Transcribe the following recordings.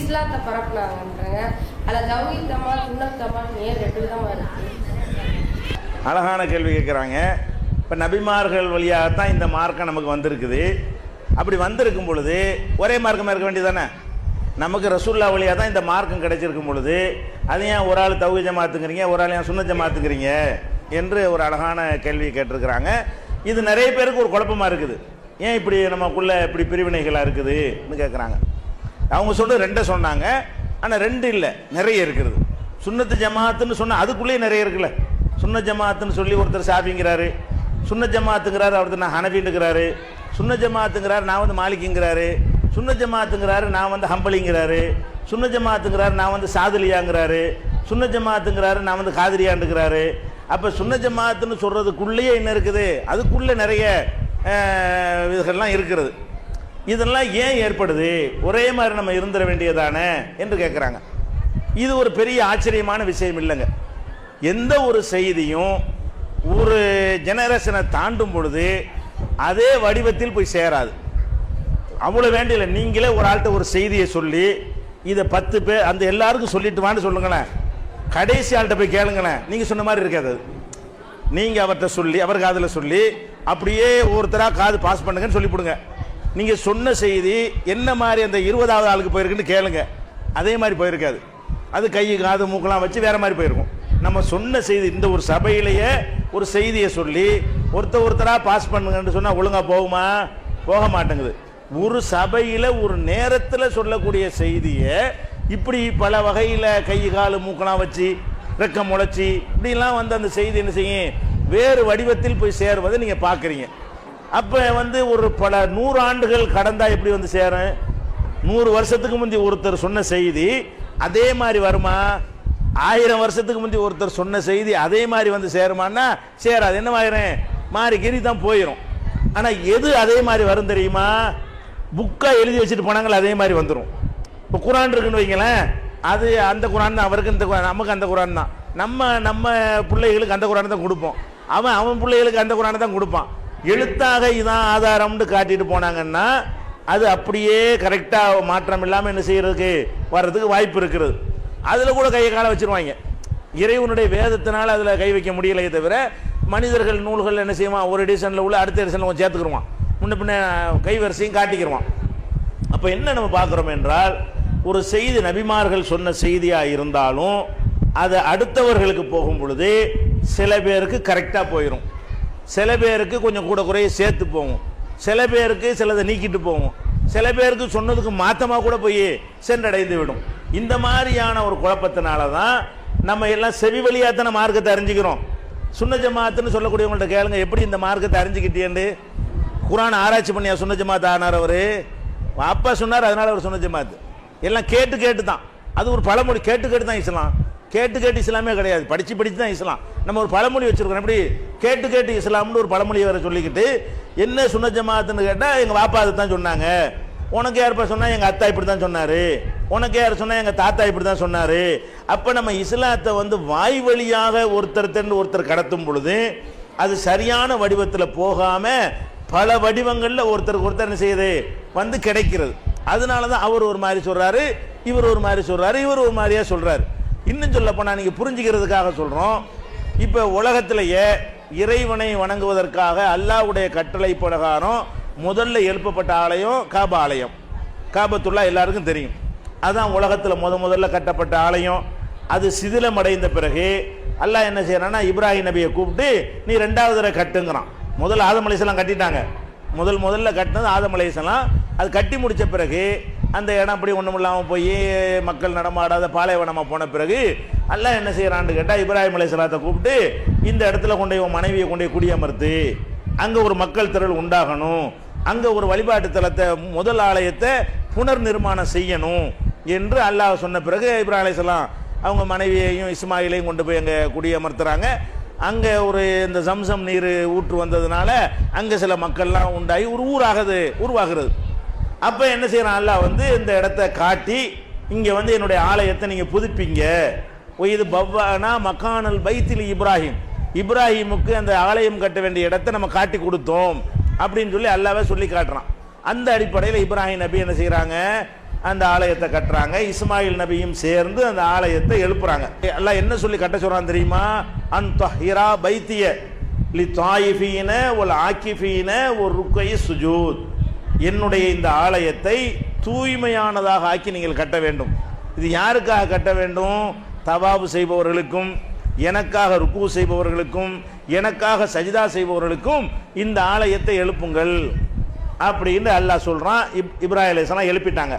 இஸ்லாத்தை பரப்புனாங்கன்றாங்க. அதில் தௌஹீத் ஜமாத் சுன்னத் ஜமாத் நேர் 2 விதமாக இருக்குது. அழகான கேள்வி கேட்குறாங்க. இப்போ நபிமார்கள் வழியாகத்தான் இந்த மார்க்கம் நமக்கு வந்திருக்குது. அப்படி வந்திருக்கும் பொழுது ஒரே மார்க்கமாக இருக்க வேண்டியதானே? நமக்கு ரசூல்லா வழியாக தான் இந்த மார்க்கம் கிடைச்சிருக்கும் பொழுது அது ஏன் ஒரு ஆள் தௌஹீத் ஜமாத்துங்கிறீங்க, ஒரு ஆள் ஏன் சுன்னத் ஜமாத்துங்கிறீங்க என்று ஒரு அழகான கேள்வியை கேட்டிருக்கிறாங்க. இது நிறைய பேருக்கு ஒரு குழப்பமாக இருக்குது. ஏன் இப்படி நமக்குள்ள இப்படி பிரிவினைகளாக இருக்குதுன்னு கேட்குறாங்க. அவங்க சொல்லிட்டு 2 சொன்னாங்க. ஆனால் 2 இல்லை, நிறைய இருக்கிறது. சுன்னத்து ஜமாத்துன்னு சொன்னால் அதுக்குள்ளேயே நிறைய இருக்குல்ல. சுன்னத் ஜமாத்துன்னு சொல்லி ஒருத்தர் ஷாஃபிங்கிறாரு, சுன்னத் ஜமாத்துங்கிறாரு ஒருத்தர் நான் ஹனஃபின்னுக்கிறாரு, சுன்னத் ஜமாத்துங்கிறாரு நான் வந்து மாலிக்கிங்கிறாரு, சுன்னத் ஜமாத்துங்கிறாரு நான் வந்து ஹம்பலிங்கிறாரு, சுன்னத் ஜமாத்துங்கிறாரு நான் வந்து சாதுலியாங்கிறாரு, சுன்னத் ஜமாத்துங்கிறாரு நான் வந்து காதிரியாண்டுக்கிறாரு. அப்போ சுன்னத் ஜமாத்துன்னு சொல்கிறதுக்குள்ளேயே என்ன இருக்குது? அதுக்குள்ளே நிறைய இதுகள்லாம் இருக்கிறது. இதெல்லாம் ஏன் ஏற்படுது? ஒரே மாதிரி நம்ம இருந்துட வேண்டியதானே என்று கேட்குறாங்க. இது ஒரு பெரிய ஆச்சரியமான விஷயம் இல்லைங்க. எந்த ஒரு செய்தியும் ஒரு ஜெனரேஷனை தாண்டும் பொழுது அதே வடிவத்தில் போய் சேராது. அவ்வளோ வேண்டியில்லை. நீங்களே ஒரு ஆள்கிட்ட ஒரு செய்தியை சொல்லி இதை 10 பேர் அந்த எல்லாருக்கும் சொல்லிட்டு வான்னு சொல்லுங்களேன். கடைசி ஆள்கிட்ட போய் கேளுங்களேன், நீங்கள் சொன்ன மாதிரி இருக்காது. நீங்கள் அவர்கிட்ட சொல்லி அவர் காதில் சொல்லி அப்படியே ஒருத்தராக காது பாஸ் பண்ணுங்கன்னு சொல்லிவிடுங்க. நீங்கள் சொன்ன செய்தி என்ன மாதிரி அந்த 20வது ஆளுக்கு போயிருக்குன்னு கேளுங்க, அதே மாதிரி போயிருக்காது. அது கை காது மூக்கெல்லாம் வச்சு வேற மாதிரி போயிருக்கும். நம்ம சொன்ன செய்தி இந்த ஒரு சபையிலேயே ஒரு செய்தியை சொல்லி ஒருத்தராக பாஸ் பண்ணுங்கன்னு சொன்னால் ஒழுங்காக போகுமா? போக மாட்டேங்குது. ஒரு சபையில் ஒரு நேரத்தில் சொல்லக்கூடிய செய்தியை இப்படி பல வகையில் கை காலு மூக்கெல்லாம் வச்சு ரெக்கம் முளைச்சி இப்படிலாம் வந்து அந்த செய்தி என்ன செய்யும்? வேறு வடிவத்தில் போய் சேருவதை நீங்கள் பார்க்குறீங்க. அப்போ வந்து ஒரு பல 100 ஆண்டுகள் கடந்தா எப்படி வந்து சேரும்? 100 வருஷத்துக்கு முந்தி ஒருத்தர் சொன்ன செய்தி அதே மாதிரி வருமா? 1000 வருஷத்துக்கு முந்தி ஒருத்தர் சொன்ன செய்தி அதே மாதிரி வந்து சேருமான்னா சேராது. என்ன ஆயிரும்? மாறி கிரி தான் போயிடும். ஆனால் எது அதே மாதிரி வரும் தெரியுமா? புக்காக எழுதி வச்சுட்டு போனாங்களே அதே மாதிரி வந்துடும். இப்போ குரான் இருக்குன்னு வைங்களேன், அது அந்த குரான் தான், அவருக்கு இந்த குரான், நமக்கு அந்த குரான் தான். நம்ம பிள்ளைகளுக்கு அந்த குரானை தான் கொடுப்போம், அவன் பிள்ளைகளுக்கு அந்த குரானை தான் கொடுப்பான். எழுத்தாக இதான் ஆதாரம்னு காட்டிட்டு போனாங்கன்னா அது அப்படியே கரெக்டாக மாற்றம் இல்லாமல் என்ன செய்யறதுக்கு வர்றதுக்கு வாய்ப்பு இருக்கிறது. அதில் கூட கையை கால வச்சிருவாங்க. இறைவனுடைய வேதத்தினால் அதில் கை வைக்க முடியலையே தவிர மனிதர்கள் நூல்கள் என்ன செய்வான்? ஒரு எடிஷனில் உள்ள அடுத்த எடிஷனில் கொஞ்சம் சேர்த்துக்கிடுவான், முன்ன பின்ன கைவரிசையும் காட்டிக்கிடுவான். அப்போ என்ன நம்ம பார்க்குறோம் என்றால், ஒரு செய்தி நபிமார்கள் சொன்ன செய்தியாக இருந்தாலும் அது அடுத்தவர்களுக்கு போகும் பொழுது சில பேருக்கு கரெக்டாக போயிடும், சில பேருக்கு கொஞ்சம் கூட குறைய சேர்த்து போகும், சில பேருக்கு சிலதை நீக்கிட்டு போகும், சில பேருக்கு சொன்னதுக்கு மாற்றமாக கூட போய் சென்றடைந்து விடும். இந்த மாதிரியான ஒரு குழப்பத்தினால தான் நம்ம எல்லாம் செவி வழியாக தானே மார்க்கத்தை அறிஞ்சிக்கிறோம். சுன்னத் ஜமாத்துன்னு சொல்லக்கூடியவங்கள்ட்ட கேளுங்க, எப்படி இந்த மார்க்கத்தை அறிஞ்சிக்கிட்டேன்னு. குரான் ஆராய்ச்சி பண்ணியா சுன்னத் ஜமாத் ஆனார்? அவர் அப்பா சொன்னார், அதனால அவர் சுன்னத் ஜமாத். எல்லாம் கேட்டு தான். அது ஒரு பழமொழி. கேட்டு தான் இஸ்லாம். கேட்டு இஸ்லாமே கிடையாது, படித்து தான் இஸ்லாம். நம்ம ஒரு பழமொழி வச்சிருக்கோம். எப்படி கேட்டு இஸ்லாம்னு ஒரு பழமொழி வேற சொல்லிக்கிட்டு என்ன சுன்னத் ஜமாத்துன்னு கேட்டால் எங்கள் வாப்பா அதை தான் சொன்னாங்க, உனக்கு யாருப்பா சொன்னால் எங்கள் அத்தா இப்படி தான் சொன்னார், உனக்கு யார் சொன்னால் எங்கள் தாத்தா இப்படி தான் சொன்னார். அப்போ நம்ம இஸ்லாத்தை வந்து வாய் வழியாக ஒருத்தர் கடத்தும் பொழுது அது சரியான வடிவத்தில் போகாமல் பல வடிவங்களில் ஒருத்தர் என்ன செய்யுது வந்து கிடைக்கிறது. அதனால தான் அவர் ஒரு மாதிரி சொல்கிறாரு, இவர் ஒரு மாதிரி சொல்கிறாரு, இவர் ஒரு மாதிரியாக சொல்கிறாரு. இன்னும் சொல்லப்போனால் நீங்கள் புரிஞ்சுக்கிறதுக்காக சொல்கிறோம். இப்போ உலகத்திலேயே இறைவனை வணங்குவதற்காக அல்லாஹ்வுடைய கட்டளை பிரகாரம் முதல்ல எழுப்பப்பட்ட ஆலயம் காபா ஆலயம். காபத்துல்லா எல்லாருக்கும் தெரியும். அதுதான் உலகத்தில் முதல்ல கட்டப்பட்ட ஆலயம். அது சிதிலமடைந்த பிறகு அல்லாஹ் என்ன செய்யறான்னா இப்ராஹிம் நபியை கூப்பிட்டு நீ 2வது தடவை கட்டுங்கிறான். முதல்ல ஆதம் அலைஹிஸ்ஸலாம் கட்டிட்டாங்க. முதல்ல கட்டினது ஆதம் அலைஹிஸ்ஸலாம். அது கட்டி முடித்த பிறகு அந்த இடம் அப்படி ஒன்றும் இல்லாமல் போய் மக்கள் நடமாடாத பாலைவனமாக போன பிறகு அல்லாஹ் என்ன செய்யறான்னு கேட்டால் இப்ராஹிம் அலைஹிஸ்ஸலாத்தை கூப்பிட்டு இந்த இடத்துல கொண்டு உன் மனைவியை கொண்டு குடியமர்த்து, அங்கே ஒரு மக்கள் திரள் உண்டாகணும், அங்கே ஒரு வழிபாட்டு தலத்தை முதல் ஆலயத்தை புனர் நிர்மாணம் செய்யணும் என்று அல்லாஹ் சொன்ன பிறகு இப்ராஹிம் அலைஹிஸ்ஸலாம் அவங்க மனைவியையும் இஸ்மாயிலையும் கொண்டு போய் அங்கே குடியமர்த்துறாங்க. அங்கே ஒரு இந்த ஜம்சம் நீர் ஊற்று வந்ததுனால அங்கே சில மக்கள்லாம் உண்டாகி ஒரு உருவாகிறது. அப்போ என்ன செய்யறான் அல்லாஹ் வந்து இந்த இடத்த காட்டி இங்கே வந்து என்னுடைய ஆலயத்தை நீங்கள் புதுப்பிங்க, இது பவ்வானா மக்கானல் பைத்தில் இப்ராஹிமுக்கு அந்த ஆலயம் கட்ட வேண்டிய இடத்தை நம்ம காட்டி கொடுத்தோம் அப்படின்னு சொல்லி அல்லாஹ்வே சொல்லி காட்டுறான். அந்த அடிப்படையில் இப்ராஹிம் நபி என்ன செய்கிறாங்க, அந்த ஆலயத்தை கட்டுறாங்க. இஸ்மாயில் நபியும் சேர்ந்து அந்த ஆலயத்தை எழுப்புறாங்க. அல்லாஹ் என்ன சொல்லி கட்ட சொல்றான் தெரியுமா? அன் தஹிரா பைத்திய லி தாயிஃபீன வல் ஆகிஃபீன ஒரு ருக்கை சுஜூத். என்னுடைய இந்த ஆலயத்தை தூய்மையானதாக ஆக்கி நீங்கள் கட்ட வேண்டும். இது யாருக்காக கட்ட வேண்டும்? தவாபு செய்பவர்களுக்கும், எனக்காக ருக்கு செய்பவர்களுக்கும், எனக்காக சஜிதா செய்பவர்களுக்கும் இந்த ஆலயத்தை எழுப்புங்கள் அப்படின்னு அல்லாஹ் சொல்றான். இப்ராஹிம் அலைஹிஸ்ஸலாம் எழுப்பிட்டாங்க.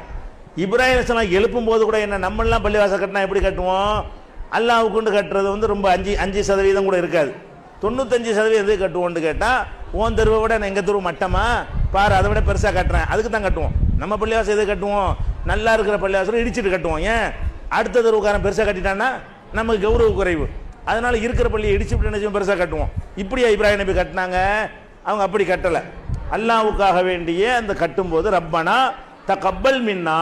இப்ராஹிம் அலைஹிஸ்ஸலாம் எழுப்பும் போது கூட என்ன, நம்மளாம் பள்ளிவாசல் கட்டினா எப்படி கட்டுவோம்? அல்லாஹ்வுக்கு கட்டுறது ரொம்ப 5% கூட இருக்காது. 95% எது கட்டுவோம்னு கேட்டால், ஓன் தெருவை விட எங்கள் தெருவு மட்டமா பாரு, அதை விட பெருசாக கட்டுறேன், அதுக்கு தான் கட்டுவோம். நம்ம பள்ளிவாசல் எது கட்டுவோம்? நல்லா இருக்கிற பள்ளிவாசல் இடிச்சிட்டு கட்டுவோம். ஏன்? அடுத்த தெருவுக்காரன் பெருசாக கட்டிட்டான்னா நமக்கு கௌரவ குறைவு. அதனால இருக்கிற பள்ளியை இடிச்சுட்டு நினைச்சு பெருசாக கட்டுவோம். இப்படியா இப்ராஹிம் நபி கட்டினாங்க? அவங்க அப்படி கட்டலை. அல்லாஹ்வுக்காக வேண்டிய அந்த கட்டும்போது ரப்பனா தகப்பல் மின்னா,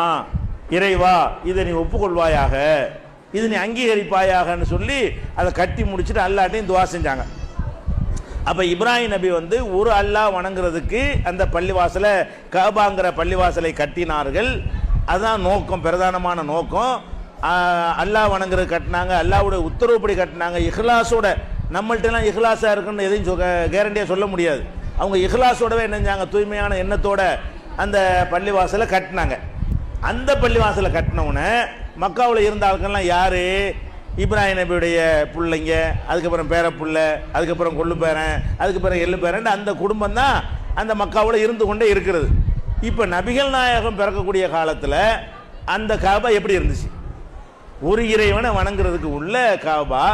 இறைவா இதை நீ ஒப்புக்கொள்வாயாக, இது நீ அங்கீகரிப்பாயாகன்னு சொல்லி அதை கட்டி முடிச்சுட்டு அல்லாட்டையும் துவா செஞ்சாங்க. அப்போ இப்ராஹிம் நபி ஒரு அல்லாஹ் வணங்குறதுக்கு அந்த பள்ளிவாசலை, கஅபாங்கிற பள்ளிவாசலை கட்டினார்கள். அதுதான் நோக்கம், பிரதானமான நோக்கம். அல்லாஹ் வணங்குறது கட்டினாங்க, அல்லாஹ்வுடைய உத்தரவுப்படி கட்டினாங்க, இஹ்லாஸோட. நம்மள்ட்டெல்லாம் இஹ்லாஸாக இருக்குன்னு எதையும் கேரண்டியாக சொல்ல முடியாது. அவங்க இஹ்லாஸோடவே என்ன செஞ்சாங்க? தூய்மையான எண்ணத்தோட அந்த பள்ளிவாசலை கட்டினாங்க. அந்த பள்ளிவாசலை கட்டினவுடனே மக்காவில் இருந்த ஆட்கள்லாம் யார்? இப்ராஹிம் நபியுடைய பிள்ளைங்க, அதுக்கப்புறம் பேரப்புள்ள, அதுக்கப்புறம் கொள்ளு பேரன், அதுக்கப்புறம் எள்ளு பேரன், அந்த குடும்பம் தான் அந்த மக்காவில் இருந்து கொண்டே இருக்கிறது. இப்போ நபிகள் நாயகம் பிறக்கக்கூடிய காலத்தில் அந்த காபா எப்படி இருந்துச்சு? ஒரு இறைவனை வணங்குறதுக்கு உள்ள காபா,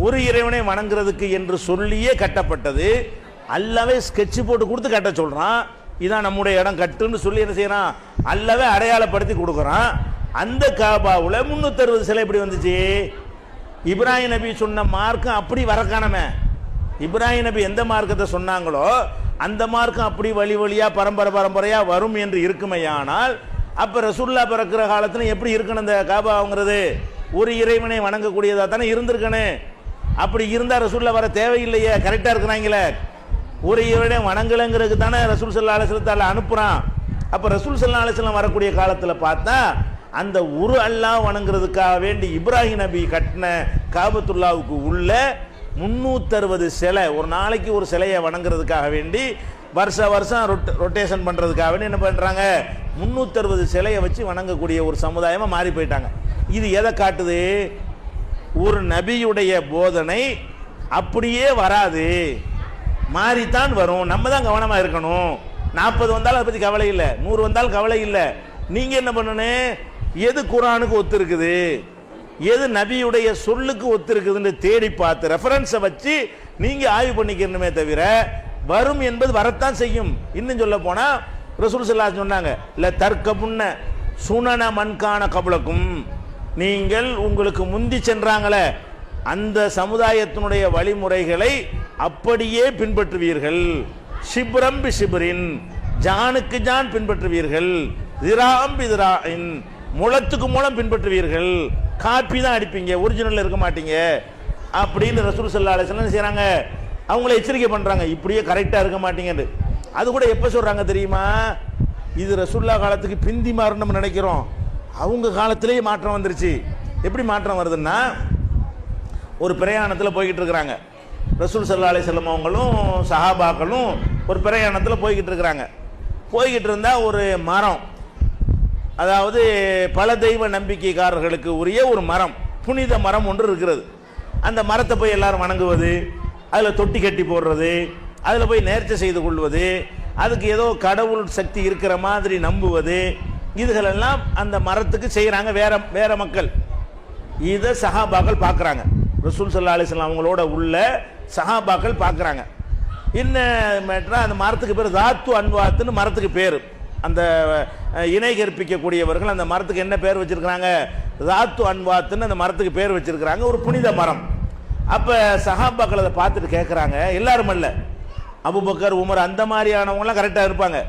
ஒரு இறைவனை வணங்குறதுக்கு என்று சொல்லியே கட்டப்பட்டது. அல்லாவே ஸ்கெட்ச் போட்டு கொடுத்து கட்ட சொல்கிறான். இதான் நம்முடைய இடம் கட்டுன்னு சொல்லி என்ன செய்யறான்? அல்லாவே அடையாளப்படுத்தி கொடுக்குறான். அந்த காபாவில் 360 சிலை எப்படி வந்துச்சு? இப்ராஹிம் நபி சொன்ன மார்க்கம் அப்படி வரக்கானமே. இப்ராஹிம் நபி எந்த மார்க்கத்தை சொன்னாங்களோ அந்த மார்க்கம் அப்படி வழி வழியாக பரம்பரையாக வரும் என்று இருக்குமையானால், அப்போ ரசூல்லா பிறக்கிற காலத்தில் எப்படி இருக்கணும்? இந்த காபாங்கிறது ஒரு இறைவனை வணங்கக்கூடியதாக தானே இருந்திருக்கணும். அப்படி இருந்தால் ரசூல்லா வர தேவையில்லையே, கரெக்டாக இருக்கிறாங்களே. ஒரு இறைவனை வணங்கலைங்கிறதுக்கு தானே ரசூல் ஸல்லல்லாஹு அலைஹி வஸல்லம் அனுப்புகிறான். அப்போ ரசூல் ஸல்லல்லாஹு அலைஹி வஸல்லம் வரக்கூடிய காலத்தில் பார்த்தா அந்த ஒரு அல்லாஹ் வணங்குறதுக்காக வேண்டி இப்ராஹிம் நபி கட்டின காபத்துல்லாவுக்கு உள்ள 360 சிலை, ஒரு நாளைக்கு ஒரு சிலையை வணங்குறதுக்காக வேண்டி வருஷம் ரொட்டேஷன் பண்ணுறதுக்காக வேண்டி என்ன பண்ணுறாங்க? 360 சிலையை வச்சு வணங்கக்கூடிய ஒரு சமுதாயமாக மாறி போயிட்டாங்க. இது எதை காட்டுது? ஒரு நபியுடைய போதனை அப்படியே வராது, மாறித்தான் வரும். நம்ம தான் கவனமாக இருக்கணும். 40 வந்தாலும் அதை பற்றி கவலை இல்லை, 100 வந்தாலும் கவலை இல்லை. நீங்கள் என்ன பண்ணணும்? எது குர்ஆனுக்கு ஒத்து இருக்குது, எது நபியுடைய சொல்லுக்கு ஒத்து இருக்குதுன்னு தேடி பார்த்து ரெஃபரன்ஸை வச்சு நீங்கள் ஆய்வு பண்ணிக்கணுமே தவிர, வரும் என்பது வரத்தான் செய்யும். இன்னும் சொல்ல போனால் ரசூல் ஸல்லல்லாஹு அலைஹி வஸல்லம் சொன்னாங்க, இல்லை தர்க்கமுன்ன சுனன மன்கான கபலக்கும், நீங்கள் உங்களுக்கு முந்தி சென்றாங்களே அந்த சமுதாயத்தினுடைய வழிமுறைகளை அப்படியே பின்பற்றுவீர்கள். ஷிப்ரம் பி ஷிப்ரின், ஜானுக்கு ஜான் பின்பற்றுவீர்கள். திராம் பி திராஇன், முளத்துக்கு மூலம் பின்பற்றுவீர்கள். காப்பி தான் அடிப்பீங்க, ஒரிஜினல் இருக்க மாட்டீங்க அப்படின்னு ரசூல் ஸல்லல்லாஹு அலைஹி வஸல்லம் செய்கிறாங்க. அவங்கள எச்சரிக்கை பண்ணுறாங்க, இப்படியே கரெக்டாக இருக்க மாட்டீங்கன்னு. அது கூட எப்போ சொல்கிறாங்க தெரியுமா? இது ரசூல்லா காலத்துக்கு பிந்தி மாறும் நம்ம நினைக்கிறோம். அவங்க காலத்திலேயே மாற்றம் வந்துருச்சு. எப்படி மாற்றம் வருதுன்னா, ஒரு பிரயாணத்தில் போய்கிட்டு இருக்கிறாங்க. ரசூல் ஸல்லல்லாஹு அலைஹி வஸல்லம் அவங்களும் சஹாபாக்களும் ஒரு பிரயாணத்தில் போய்கிட்டு இருக்கிறாங்க. போய்கிட்டு இருந்தால் ஒரு மரம், அதாவது பல தெய்வ நம்பிக்கைக்காரர்களுக்கு உரிய ஒரு மரம், புனித மரம் ஒன்று இருக்கிறது. அந்த மரத்தை போய் எல்லாரும் வணங்குவது, அதில் தொட்டி கட்டி போடுறது, அதில் போய் நேர்ச்சை செய்து கொள்வது, அதுக்கு ஏதோ கடவுள் சக்தி இருக்கிற மாதிரி நம்புவது, இதுகளெல்லாம் அந்த மரத்துக்கு செய்கிறாங்க வேற மக்கள். இதை சஹாபாக்கள் பார்க்குறாங்க. ரசூல் ஸல்லல்லாஹு அலைஹி வஸல்லம் அவங்களோட உள்ள சஹாபாக்கள் பார்க்குறாங்க. என்ன மேட்ரா, அந்த மரத்துக்கு பேர் தாத்து அன்வாத்துன்னு மரத்துக்கு பேர். அந்த இணை கற்பிக்கக்கூடியவர்கள் அந்த மரத்துக்கு என்ன பேர் வச்சிருக்கிறாங்க? தாத்து அன்வாத்துன்னு அந்த மரத்துக்கு பேர் வச்சிருக்கிறாங்க, ஒரு புனித மரம். அப்போ சஹாபாக்கள் அதை பார்த்துட்டு கேட்குறாங்க, எல்லாரும் இல்லை, அபூபக்கர் உமர் அந்த மாதிரியானவங்களாம் கரெக்டாக இருப்பாங்க,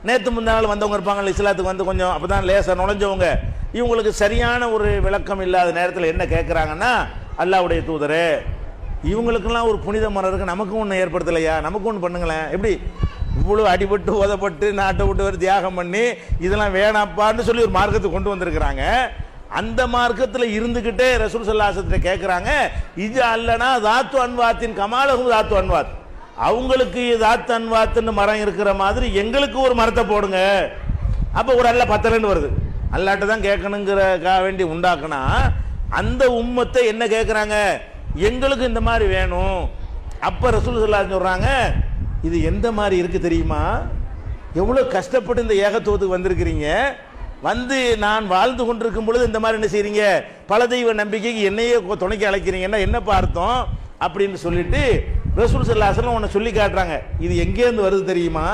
நேற்று முந்தாள் வந்தவங்க இருப்பாங்க, இஸ்லாத்துக்கு கொஞ்சம் அப்போ தான் லேசாக நுழைஞ்சவங்க. இவங்களுக்கு சரியான ஒரு விளக்கம் இல்லாத நேரத்தில் என்ன கேட்குறாங்கன்னா, அல்லாஹ்வுடைய தூதரே, இவங்களுக்கெல்லாம் ஒரு புனித மரம் இருக்குது, நமக்கும் ஒன்று ஏற்படுத்தலையா, நமக்கு ஒன்று பண்ணுங்களேன். எப்படி இவ்வளவு அடிபட்டு உதப்பட்டு நாட்டை விட்டு ஒரு தியாகம் பண்ணி இதெல்லாம் வேணாப்பான்னு சொல்லி ஒரு மார்க்கத்தை கொண்டு வந்திருக்கிறாங்க. அந்த மார்க்கத்தில் இருந்துகிட்டே ரசூல் ஸல்லல்லாஹு அலைஹி வஸல்லம் கேட்குறாங்க, இது அல்லனா தாத்து அன்வாத்தின் கமாலஹு தாத்து அன்வாத், அவங்களுக்கு தாத்து அன்வாத்துன்னு மரம் இருக்கிற மாதிரி எங்களுக்கு ஒரு மரத்தை போடுங்க. அப்போ ஒரு அல்ல 10 வருது. அல்லாட்ட தான் கேட்கணுங்கிறக்காக வேண்டி உண்டாக்குனா அந்த உம்மத்தை என்ன கேட்குறாங்க, எங்களுக்கு இந்த மாதிரி வேணும். அப்போ ரசூல் ஸல்லல்லாஹு அலைஹி வஸல்லம் சொல்கிறாங்க, இது எந்த மாதிரி இருக்கு தெரியுமா, எவ்வளோ கஷ்டப்பட்டு இந்த ஏகத்துவத்துக்கு வந்திருக்கிறீங்க, வந்து நான் வாழ்ந்து கொண்டிருக்கும் பொழுது இந்த மாதிரி என்ன செய்றீங்க, பல தெய்வ நம்பிக்கைக்கு என்னையே துணைக்கு அழைக்கிறீங்கன்னா என்னப்பா அர்த்தம் அப்படின்னு சொல்லிட்டு ரசூல் ஸல்லல்லாஹு அலைஹி வஸல்லம் ஒன்று சொல்லி காட்டுறாங்க. இது எங்கேருந்து வருது தெரியுமா,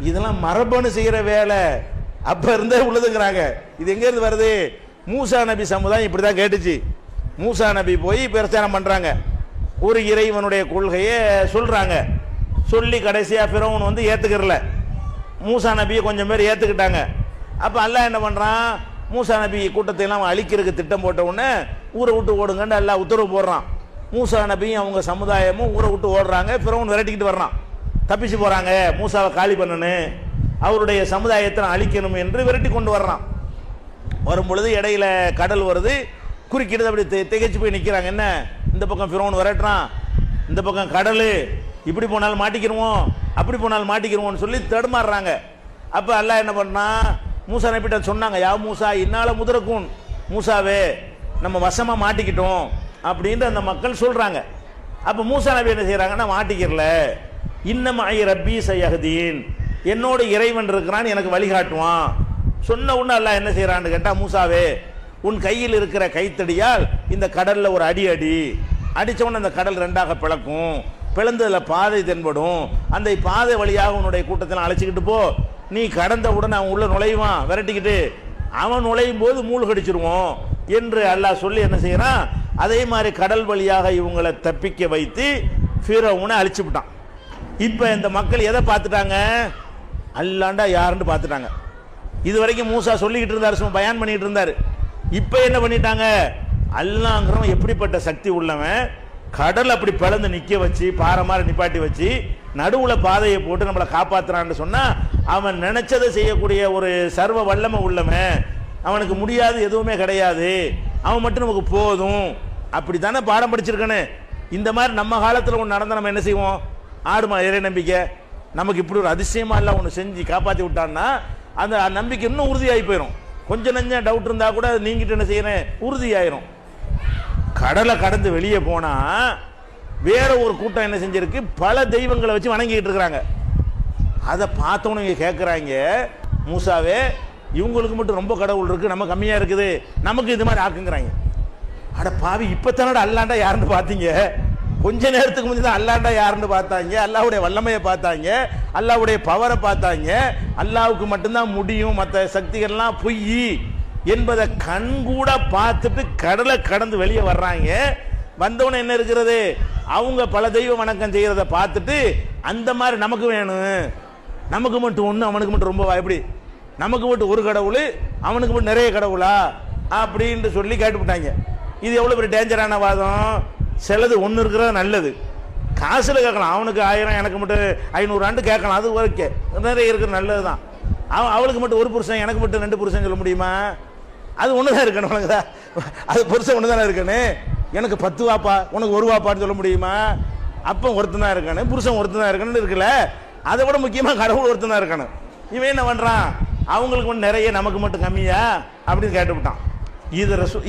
இதெல்லாம் மரபணு செய்கிற வேலை அப்போ இருந்தே உள்ளதுங்கிறாங்க. இது எங்கேருந்து வருது, மூசா நபி சமுதாயம் இப்படி தான் கேட்டுச்சு. மூசா நபி போய் பிரச்சாரம் பண்ணுறாங்க, ஒரு இறைவனுடைய கொள்கையை சொல்கிறாங்க. சொல்லி கடைசியாக ஃபிரௌன் வந்து ஏற்றுக்கிறல, மூசா நபியை கொஞ்சம் பேர் ஏற்றுக்கிட்டாங்க. அப்போ அல்லாஹ் என்ன பண்ணுறான், மூசா நபி கூட்டத்தை எல்லாம் அழிக்கிறதுக்கு திட்டம் போட்ட உடனே ஊரை விட்டு ஓடுங்கன்னு அல்லாஹ் உத்தரவு போடுறான். மூசா நபியும் அவங்க சமுதாயமும் ஊரை விட்டு ஓடுறாங்க. ஃபிரௌன் விரட்டிக்கிட்டு வர்றான், தப்பிச்சு போகிறாங்க, மூசாவை காலி பண்ணணும், அவருடைய சமுதாயத்தை அழிக்கணும் என்று விரட்டி கொண்டு வர்றான். வரும் பொழுது இடையில கடல் வருது, குறுக்கிடுது, அப்படி திகைச்சு போய் நிற்கிறாங்க. என்ன, இந்த பக்கம் ஃபிரௌன் விரட்டுறான், இந்த பக்கம் கடல், இப்படி போனாலும் மாட்டிக்கிடுவோம், அப்படி போனாலும் மாட்டிக்கிடுவோம்னு சொல்லி தடுமாறுறாங்க. அப்போ அல்லாஹ் என்ன பண்ணான், மூசா நபிட்ட சொன்னாங்க, யா மூசா இன்னால முதரக்கும், மூசாவே நம்ம வசமாக மாட்டிக்கிட்டோம் அப்படின்ற அந்த மக்கள் சொல்கிறாங்க. அப்போ மூசா நபி என்ன செய்கிறாங்கன்னா, மாட்டிக்கிறல, இன்னும் ஐ ரப்பி சையஹதீன், என்னோட இறைவன் இருக்கிறான், எனக்கு வழிகாட்டுவான். சொன்ன உடனே அல்லாஹ் என்ன செய்கிறான்னு கேட்டால், மூசாவே உன் கையில் இருக்கிற கைத்தடியால் இந்த கடலில் ஒரு அடி அடித்த உடனே அந்த கடல் ரெண்டாக பிளக்கும், பிளந்ததில் பாதை தென்படும், அந்த பாதை வழியாக உன்னுடைய கூட்டத்தில் அழைச்சிக்கிட்டு போ, நீ கடந்த உடனே அவன் உள்ள நுழைவான் விரட்டிக்கிட்டு, அவன் நுழையும் போது மூழ்கடிச்சிருவோம் என்று அல்லாஹ் சொல்லி என்ன செய்யறான், அதே மாதிரி கடல் வழியாக இவங்களை தப்பிக்க வைத்து ஃபிரௌனை அழிச்சு விட்டான். இப்போ இந்த மக்கள் எதை பார்த்துட்டாங்க, அல்லாண்டா யாருன்னு பார்த்துட்டாங்க. இது வரைக்கும் மூசா சொல்லிக்கிட்டு இருந்தார், சும்மா பயான் பண்ணிட்டு இருந்தார். இப்போ என்ன பண்ணிட்டாங்க, அல்லாங்கிறவன் எப்படிப்பட்ட சக்தி உள்ளவன், கடல் அப்படி பிளந்து நிற்க வச்சு பாறை மாதிரி நிப்பாட்டி வச்சு நடுவில் பாதையை போட்டு நம்மளை காப்பாற்றுறான்னு சொன்னால், அவன் நினைச்சதை செய்யக்கூடிய ஒரு சர்வ வல்லமை உள்ளவன், அவனுக்கு முடியாது எதுவுமே கிடையாது, அவன் மட்டும் நமக்கு போதும், அப்படி தானே பாடம் படிச்சிருக்கானே. இந்த மாதிரி நம்ம காலத்தில் ஒன்று நடந்தால் நம்ம என்ன செய்வோம், ஆடுமா இறை நம்பிக்கை, நமக்கு இப்படி ஒரு அதிசயமாக எல்லாம் ஒன்று செஞ்சு காப்பாற்றி விட்டான்னா அந்த நம்பிக்கை இன்னும் உறுதியாகி போயிடும். கொஞ்சம் நஞ்சம் டவுட் இருந்தால் கூட நீங்கிட்டு என்ன செய்யறேன், உறுதியாயிரும். கடலை கடந்து வெளியே போனால் வேற ஒரு கூட்டம் என்ன செஞ்சிருக்கு, பல தெய்வங்களை வச்சு வணங்கிட்டு இருக்கிறாங்க. அதை பார்த்தவனு இங்கே கேட்குறாங்க, மூசாவே இவங்களுக்கு மட்டும் ரொம்ப கடவுள் இருக்குது, நம்ம கம்மியாக இருக்குது, நமக்கு இது மாதிரி ஆக்குங்கிறாங்க. அட பாவி, இப்போ தானோட அல்லாண்டா யாருன்னு பார்த்தீங்க, கொஞ்ச நேரத்துக்கு முன்னாடி தான் அல்லாண்டா யாருன்னு பார்த்தாங்க, அல்லாவுடைய வல்லமையை பார்த்தாங்க, அல்லாவுடைய பவரை பார்த்தாங்க, அல்லாவுக்கு மட்டும்தான் முடியும், மற்ற சக்திகள்லாம் பொய் என்பதை கண்கூட பார்த்துட்டு கடலை கடந்து வெளியே வர்றாங்க. வந்தவன என்ன இருக்கிறது, அவங்க பல தெய்வ வணக்கம் செய்யறத பார்த்துட்டு அந்த மாதிரி நமக்கு வேணும், நமக்கு மட்டும் ஒன்று அவனுக்கு மட்டும் ரொம்ப எப்படி, நமக்கு மட்டும் ஒரு கடவுள் அவனுக்கு மட்டும் நிறைய கடவுளா அப்படின்னு சொல்லி கேட்டுவிட்டாங்க. இது எவ்வளோ பெரிய டேஞ்சரான வாதம். சிலது ஒன்று இருக்கிறது நல்லது, காசில் கேட்கலாம், அவனுக்கு 1000 எனக்கு மட்டும் 500 ஆண்டு கேட்கலாம், அது ஓகே, நிறைய இருக்கிறது நல்லது தான். அவளுக்கு மட்டும் ஒரு புருஷன் எனக்கு மட்டும் 2 புருஷன் சொல்ல முடியுமா, அது ஒன்று தான் இருக்கணும், உனக்கு தான் அது புருஷன் ஒன்று தானே இருக்கணும், எனக்கு 10 வாப்பா உனக்கு 1 வாப்பான்னு சொல்ல முடியுமா, அப்போ ஒருத்தன் தான் இருக்கணும், புருஷன் ஒருத்தன் தான் இருக்கணும்னு இருக்குல்ல, அதை விட முக்கியமாக கடவுள் ஒருத்தன் தான் இருக்கணும். இவன் என்ன பண்ணுறான், அவங்களுக்கு மட்டும் நிறைய நமக்கு மட்டும் கம்மியா அப்படின்னு கேட்டுவிட்டான்.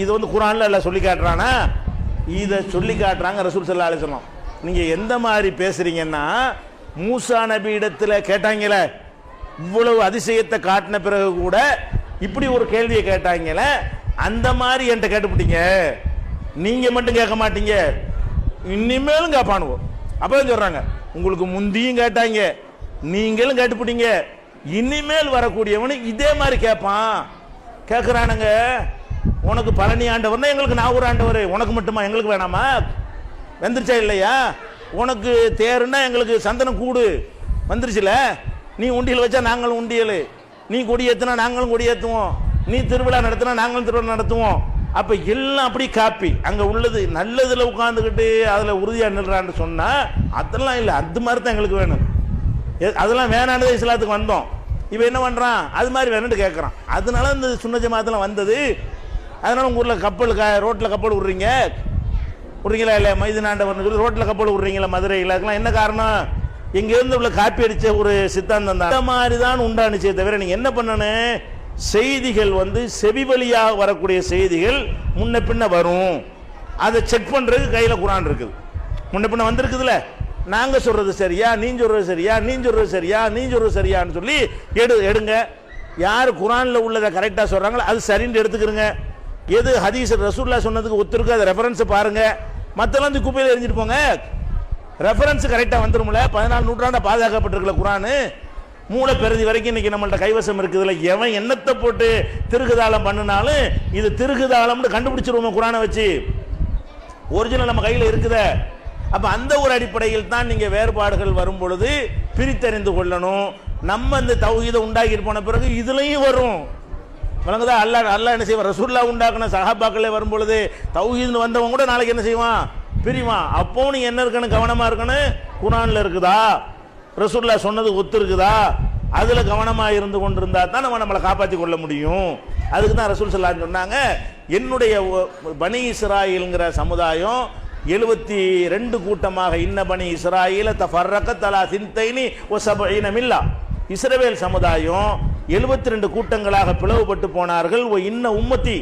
இது வந்து குர்ஆன்ல எல்லாம் சொல்லி காட்டுறானா, இதை சொல்லி காட்டுறாங்க ரசூல் ஸல்லல்லாஹு அலைஹி வஸல்லம். நீங்கள் எந்த மாதிரி பேசுறீங்கன்னா, மூசா நபி இடத்துல கேட்டாங்களே, இவ்வளவு அதிசயத்தை காட்டின பிறகு கூட இப்படி ஒரு கேள்வியை கேட்டாங்களே, அந்த மாதிரி என்கிட்ட கேட்டுப்பிட்டீங்க, நீங்க மட்டும் கேட்க மாட்டீங்க, இனிமேலும் கேட்பானுவோம். அப்பதான் சொல்றாங்க, உங்களுக்கு முந்தியும் கேட்டாங்க, நீங்களும் கேட்டுப்பிட்டீங்க, இனிமேல் வரக்கூடியவனு இதே மாதிரி கேட்பான். கேட்கிறானுங்க, உனக்கு பழனி ஆண்டவர் தான், எங்களுக்கு நாகூர் ஆண்டவர், உனக்கு மட்டுமா எங்களுக்கு வேணாமா, வந்துருச்சா இல்லையா, உனக்கு தேருன்னா எங்களுக்கு சந்தனம் கூடு வந்துருச்சுல, நீ உண்டியல் வச்சா நாங்களும் உண்டியல், நீ கொடியேற்றினா நாங்களும் கொடியேற்றுவோம், நீ திருவிழா நடத்தினா நாங்களும் திருவிழா நடத்துவோம். அப்போ எல்லாம் அப்படி காப்பி, அங்கே உள்ளது நல்லதில் உட்காந்துக்கிட்டு அதில் உறுதியாக நில்றான்னு சொன்னால் அதெல்லாம் இல்லை, அது மாதிரி தான் எங்களுக்கு வேணும். அதெல்லாம் வேணான்னு இஸ்லாத்துக்கு வந்தோம். இப்போ என்ன பண்ணுறான், அது மாதிரி வேணும்னு கேட்குறான். அதனால இந்த சுன்ன ஜமாத்தில் வந்தது. அதனால உங்கள் ஊரில் கப்பல் ரோட்டில் கப்பல் விட்றீங்களா இல்லை, மைதுனாண்டவர்னு சொல்லி ரோட்டில் கப்பல் விட்றீங்களா மதுரையில், அதுக்கெல்லாம் என்ன காரணம், இங்கேருந்து உள்ள காப்பி அடித்த ஒரு சித்தாந்தம் தான். இந்த மாதிரி தான் உண்டானுச்சே தவிர நீங்கள் என்ன பண்ணணும், செய்திகள் செவி வழியாக வரக்கூடிய செய்திகள் முன்ன பின்ன வரும், அதை செக் பண்ணுறதுக்கு கையில் குரான் இருக்குது. முன்ன பின்ன வந்திருக்குதுல்ல, நாங்கள் சொல்கிறது சரியா, நீ சொல்கிறது சரியா, நீ சொல்கிறது சரியா, நீ சொல்கிறது சரியான்னு சொல்லி எடுங்க. யார் குரானில் உள்ளதை கரெக்டாக சொல்கிறாங்களோ அது சரின்னு எடுத்துக்கிறங்க. எது ஹதீஸ் ரசூலுல்லாஹ் சொன்னதுக்கு ஒத்துருக்கு அதை ரெஃபரன்ஸ் பாருங்க. மற்றெல்லாம் குப்பையில் எரிஞ்சிட்டு போங்க. ரெஃபரன்ஸ் கரெக்டாக வந்துருமில்ல. 14 நூற்றாண்டை பாதுகாக்கப்பட்டிருக்கல குரானு, மூளை பெருதி வரைக்கும் இன்னைக்கு நம்மள்ட்ட கைவசம் இருக்குதுல்ல. எவன் எண்ணத்தை போட்டு திருகுதாளம் பண்ணினாலும் இது திருகுதாளம்னு கண்டுபிடிச்சிருவோம் குரானை வச்சு. ஒரிஜினல் நம்ம கையில் இருக்குதே. அப்போ அந்த ஒரு அடிப்படையில் தான் நீங்கள் வேறுபாடுகள் வரும் பொழுது பிரித்தறிந்து கொள்ளணும். நம்ம இந்த தௌஹீதை உண்டாக்கிட்டு போன பிறகு இதுலையும் வரும், வழங்குதா. அல்லாஹ் என்ன செய்வான், ரசூலுல்லாஹ் உண்டாக்குன சஹாபாக்களே வரும் பொழுது தௌஹீதுன்னு வந்தவங்க கூட நாளைக்கு என்ன செய்வான், பிரிவான். அப்போ நீங்க என்ன இருக்கணும், கவனமா இருக்கணும். குரான்ல இருக்குதா, ரசூலுல்லாஹ் சொன்னது ஒத்து இருக்குதா, அதுல கவனமா இருந்து கொண்டிருந்தா தான் நம்மளை காப்பாற்றி கொள்ள முடியும். அதுக்கு தான் ரசூல் ஸல்லல்லாஹு அலைஹி வஸல்லம் சொன்னாங்க, என்னுடைய பனி இஸ்ராயீல்ங்கிற சமுதாயம் 72 கூட்டமாக, இன்ன பனி இஸ்ராயீல தஃபர்ரகத் அலா சின்தைனி வ சபஈன மில்லா, இஸ்ரவேல் சமுதாயம் 72 கூட்டங்களாக பிளவுபட்டு போனார்கள். ஓ இன்ன உம்மத்தி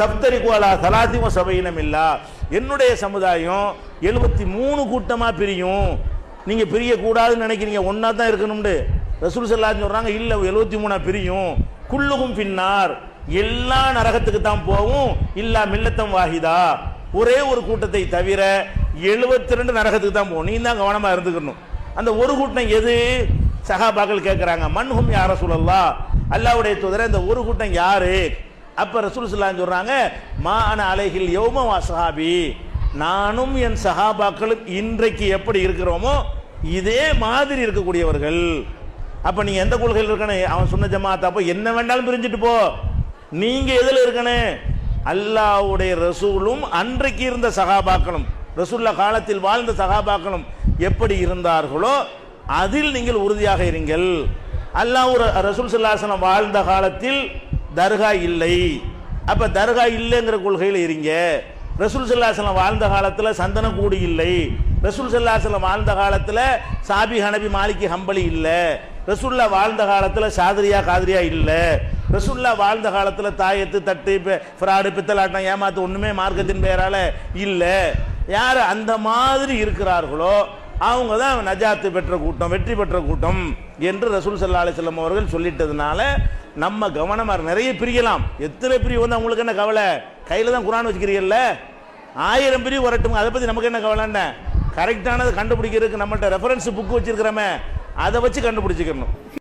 தப்தரிகு அலா ஸலாத்தி வ சபஈன மில்லா, என்னுடைய சமுதாயம் 73 கூட்டமா பிரியும். நீங்க பிரிய கூடாதுன்னு நினைக்கிறீங்க, ஒன்னா தான் இருக்கணும்னு ரசூல் ஸல்லல்லாஹு அலைஹி சொல்றாங்க. இல்ல 73 பிரியும். குல்லுகும் பின்னார், எல்லா நரகத்துக்கு தான் போகும். இல்லா மில்லத்தம் வாஹிதா, ஒரே ஒரு கூட்டத்தை தவிர 72 நரகத்துக்கு தான் போகும். நீ தான் கவனமா இருந்துக்கணும். அந்த ஒரு கூட்டம் எது, சஹாபாக்கள் கேட்கிறாங்க, மன்ஹும் யா ரசூலல்லாஹ், அல்லாஹ்வுடைய தூதரே இந்த ஒரு கூட்டம் யாரு? அப்ப ரசூல் ஸல்லல்லாஹு அலைஹி சொல்றாங்க, மா அன அலைஹில் யௌம வ அஸ்ஹாபி, நானும் என் சஹாபாக்களும் இன்றைக்கு எப்படி இருக்கிறோமோ இதே மாதிரி இருக்கக்கூடியவர்கள். அப்ப நீங்க எந்த கொள்கையில் இருக்கணும், அவன் சொன்ன ஜமாத், அப்ப என்ன வேண்டாலும் பிரிஞ்சுட்டு போ. நீங்க எதுல இருக்கணும், அல்லாஹ்வுடைய ரசூலும் அன்றைக்கு இருந்த சஹாபாக்களும், ரசூலுல்லாஹ் காலத்தில் வாழ்ந்த சஹாபாக்களும் எப்படி இருந்தார்களோ அதில் நீங்கள் உறுதியாக இருங்கள். அல்லாஹ் ரசூல் ஸல்லல்லாஹு அலைஹி வஸல்லம் வாழ்ந்த காலத்தில் தர்கா இல்லை, அப்ப தர்கா இல்லைங்கிற கொள்கையில் இருங்க. ரசூல் ஸல்லல்லாஹு அலைஹி வஸல்லம் வாழ்ந்த காலத்தில் சந்தன கூடி இல்லை, ரசூல் ஸல்லல்லாஹு அலைஹி வஸல்லம் வாழ்ந்த காலத்தில் சாபி ஹனபி மாலிகி ஹம்பலி இல்லை, ரசூலுல்லாஹ் வாழ்ந்த காலத்தில் சாதிரியா காதிரியா இல்லை, ரசூலுல்லாஹ் வாழ்ந்த காலத்தில் தாயத்து தட்டு ஃப்ராடு பித்தலாட்டம் ஏமாத்து ஒண்ணுமே மார்க்கத்தின் பெயரால இல்லை. யார் அந்த மாதிரி இருக்கிறார்களோ அவங்க தான் நஜாத்து பெற்ற கூட்டம், வெற்றி பெற்ற கூட்டம் என்று ரசூல் ஸல்லல்லாஹு அலைஹி வஸல்லம் அவர்கள் சொல்லிட்டதுனால நம்ம கவனமாக நிறைய பிரிக்கலாம். எத்தனை பிரிவு அவங்களுக்கு என்ன கவலை, கையில் தான் குரான் வச்சுக்கிறீங்கல்ல, 1000 பிரிவு வரட்டும், அதை பற்றி நமக்கு என்ன கவலைன்னு. கரெக்டானது கண்டுபிடிக்கிறதுக்கு நம்மள்ட்ட ரெஃபரன்ஸ் புக் வச்சிருக்கிறோமே, அதை வச்சு கண்டுபிடிச்சிக்கணும்.